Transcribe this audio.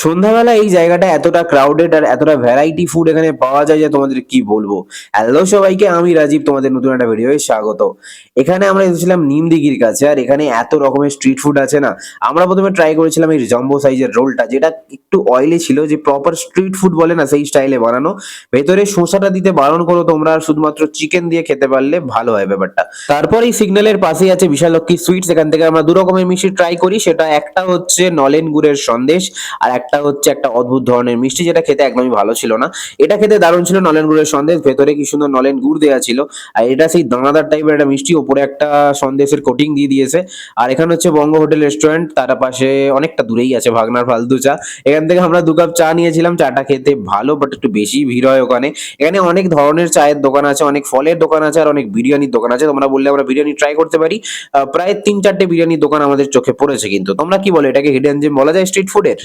সন্ধ্যাবেলা এই জায়গাটা এতটা ক্রাউডেড আর এতটা ভ্যারাইটি ফুড এখানে পাওয়া যায় যে তোমাদের কি বলবো। হ্যালো সবাইকে, আমি রাজীব, তোমাদের নতুন একটা ভিডিওয়ে স্বাগত। এখানে আমরা এসেছিলাম নিমদিঘির কাছে, আর এখানে এত রকমের স্ট্রিট ফুড আছে না। আমরা প্রথমে ট্রাই করেছিলাম এই জাম্বো সাইজের রোলটা, যেটা একটু অয়েলি ছিল, যে প্রপার স্ট্রিট ফুড বলে না সেই স্টাইলে বানানো। ভেতরে শসাটা দিতে বারণ করো তোমরা, আর শুধুমাত্র চিকেন দিয়ে খেতে পারলে ভালো হয় ব্যাপারটা। তারপর এই সিগন্যালের পাশেই আছে বিশালক্ষী সুইটস। এখান থেকে আমরা দু রকমের মিষ্টি ট্রাই করি। সেটা একটা হচ্ছে নলেন গুড়ের সন্দেশ, আর একটা হচ্ছে একটা অদ্ভুত ধরনের মিষ্টি, যেটা খেতে একদমই ভালো ছিল না। এটা খেতে দারুণ ছিল, নলেন গুড়ের সন্দেশ। ভেতরে কি সুন্দর নলেন গুড় দেওয়া ছিল। আর এটা সেই দানাদার টাইপের একটা মিষ্টি, ওপরে একটা সন্দেশের কোটিং দিয়ে দিয়েছে। আর এখানে হচ্ছে বঙ্গ হোটেল রেস্টুরেন্ট, তার পাশে অনেকটা দূরেই আছে ভাগনার ফালতু চা। এখান থেকে আমরা 2 কাপ চা নিয়েছিলাম। চাটা খেতে ভালো, বাট একটু বেশি ভিড় হয় ওখানে। এখানে অনেক ধরনের চায়ের দোকান আছে, অনেক ফলের দোকান আছে, আর অনেক বিরিয়ানির দোকান আছে। তোমরা বললে আমরা বিরিয়ানি ট্রাই করতে পারি। প্রায় 3-4টে বিরিয়ানির দোকান আমাদের চোখে পড়েছে। কিন্তু তোমরা কি বলো, এটাকে হিডেন জেম বলা যায় স্ট্রিট ফুডের?